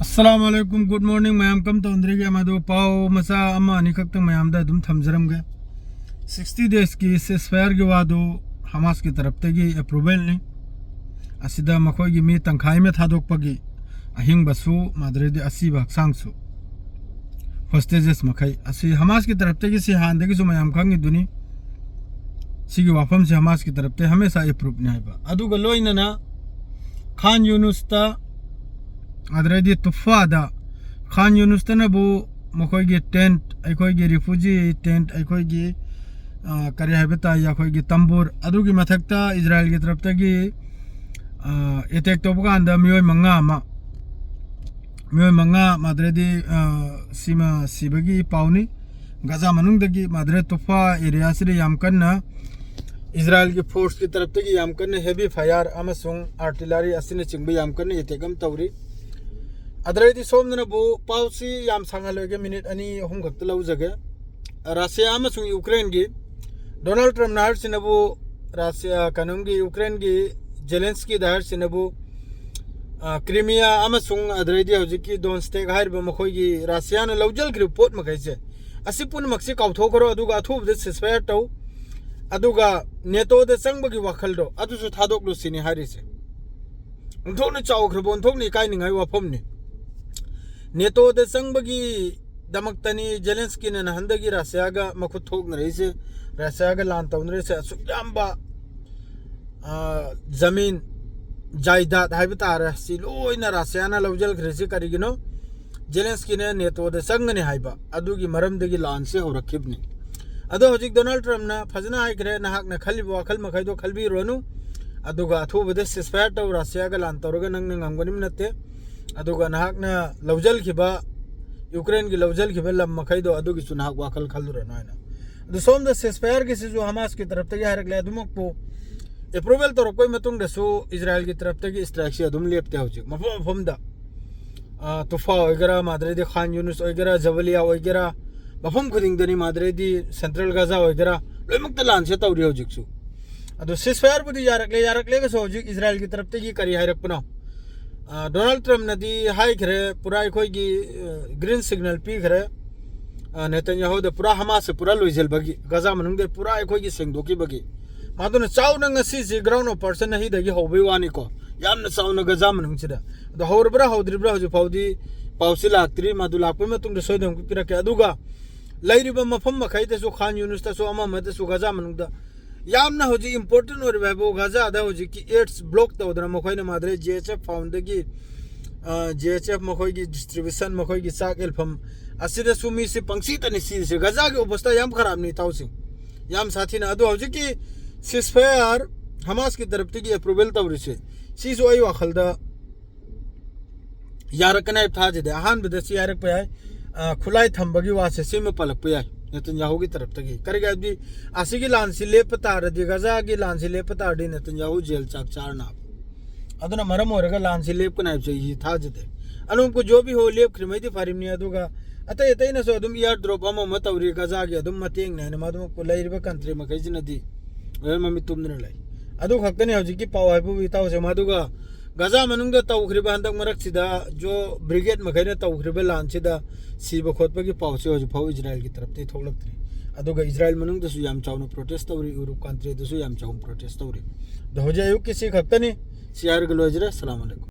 अस्सलाम वालेकुम good morning ma'am कम तौंद्रीगे मदो पाओ मसा अमा अनिखक मैम दुम थमजरमगे 60 डेज की सेसफायर के वादो हमास की तरफ तगी अप्रूवल ने असिदा मखोगी मी तंखाई में थादोकपगी अहिंग बसु मादरेदे असीब हक्सांगसु होस्टेजेस मखई असि हमास की तरफ तगी से हांदगी सु मैम खंगी दुनी सिगी वाफम से हमास की तरफ ते हमेशा अप्रूव नहीं बा अदुगा लोइनना खान यूनुस्ता अदरदी तुफादा खान यूनुस्तनबु मखोगी टेंट अखोगी रिफ्यूजी टेंट अखोगी करी हैबता या अखोगी तंबूर अदुगी मथक्ता इजराइल की तरफ तगी अटैक तोबकांदा मियोय मंगा मादरेदी सीमा सिबगी पाउनी गजा मनुंगदगी मादरे तुफा एरिया से याम कन्ना इजराइल की फोर्स की तरफ तगी याम कन्ने हेवी फायर अमसुंग आर्टिलरी असिने चिंगबी याम कन्ने अटैकम तौरी अदरदी सोमनबु पाउसी याम सांगलोगे मिनिट अनि अहुम खक्त लौजगे रशिया अमसुंग यूक्रेन की डोनाल्ड ट्रम्प नाहर सिनबु रशिया कानूंगी यूक्रेन की जेलेंस्की दाहर सिनबु क्रीमिया अमसुंग अदरदी हजिकी डोनस्टेक हाइरबो मखोगी रशिया न लौजल ग्रि पोट मखैसे असि पुन मक्सी काउथोखरो अदुगा अथुबदे सेसफायर तौ अदुगा नेटो दे संगबगी वखलदो अदुसु थादोकलु सिनि हारिसे उन्थोकने चावख्रबो उन्थोकने कायनिंगाय वाफमनि नेटो दे संगबगी दमक्तनी जेलेंस्की ने हंदगी रशियागा मखुत थोकनरेसे रशियागा लान तौनरेसे असुयाम्बा जमीन जायदाद हाइबतार सि लोइना रशियाना लौजल खरेसे करिगिनो जेलेंस्की ने नेटो दे संगने हाइबा अदुगी मरमदगी लान से होरखिबनि अदो हजिक डोनाल्ड ट्रम्प ना फजना हाइखरे नाहकना खलिबो वाखल मखैदो खलबी रोनु अदुगा अथुबदे सेसफायर तौ रशियागा लान तौरगा नंगने nganggonim नते अदुगा नाहकना लौजल खिबा यूक्रेन की लौजल खिबा लम मखैदो अदुगी सुनाहक वाखल खलुरा नायना अदु सोम द सेसफायर के सिजु हमास की तरफ तगी हारक ले अदुमकपो अप्रूवल तोर कोई मतुंग दसु इजराइल की तरफ तगी स्ट्राइक से अदुम लेपते हौजि मफमदा तुफा वगैरह मादरेदी खान यूनुस वगैरह जबलिया वगैरह मफम खुदिंग दनी मादरेदी सेंट्रल गाजा वगैरह लोइमक तलान से तौरी हौजिकसु अदु सेसफायर बुदी यारक ले गसो हौजिक इजराइल की तरफ तगी करी हारक पना डोनाल्ड ट्रम्प नदी हाई खरे पूरा अखोगी ग्रीन सिग्नल पी खरे नेतन्याहू द पूरा हमास से पूरा लोइजल बगी गजा मनुंग पूरा अखोगी सेंगदोकी बगी मादुन Chowna ngasi ji ground person hi dagi hobi wani ko yamna chauna gaza manung chida द होरब्रा होद्रिब्रा हजु फाउदी पाउसी लाक्त्री मादु लाकपे मतुंग द सोइदम कि पिरके अदुगा लैरिबा मफम मखैते सो खान यूनुस त सो अमा मते सो गजा मनुंग द यामना होजी इंपोर्टेंट और बेबो गजा दा होजी कि एड्स ब्लॉक तौदरा मखोइना मादरे जेएचएफ फाउंडगी जेएचएफ मखोइगी डिस्ट्रीब्यूशन मखोइगी चाक एल्फम असिदा सुमी से पंक्सी तनि से गजा के अवस्था याम खराब नहीं ताउसिंग याम साथीना अदु होजी कि सेसफायर हमास की तरफ तगी अप्रूवल तौरिसे सिसो आई वाखलदा यारकनाय थाजदे अहान बदसी यारक पे आय खुलाई थंबगी वासे सिम पलक पे आय नेतन्याहू की तरफ तगी करगे अबदी आसिगी लांसी लेपतार दि गजा की लांसी लेपतार दि नेतन्याहू जेल चाक चारना अदुना मरम होरगा लांसी लेप कनाय चाहिए थाजदे अनुम को जो भी हो लेप खरिमैदि फारिमनी अदुगा अतै अतै न सो अदुम एयर ड्रॉप अमा मतौरी गजा की अदुम मतेंग ने मादुम को लैरिबा कंट्री मखैजिनदी वे ममी तुमने लाई अदु खक्तने हजिकी पाव हाइबु बिताव से मादुगा गजा मनुंग तौख्रिबा हंदक मरक्सिदा जो ब्रिगेड मखैने तौख्रिबा लानसिदा सिबा खोतपगी पावसे हजु फाव इजराइल की तरफ ते थोलक्त्री अदुगा इजराइल मनुंग दसु याम चाउनो प्रोटेस्ट तौरी यूरोप कंट्री दसु याम चाउन प्रोटेस्ट तौरी द होजे युक किसी खक्तने सियार गलोजरा अस्सलाम वालेकुम।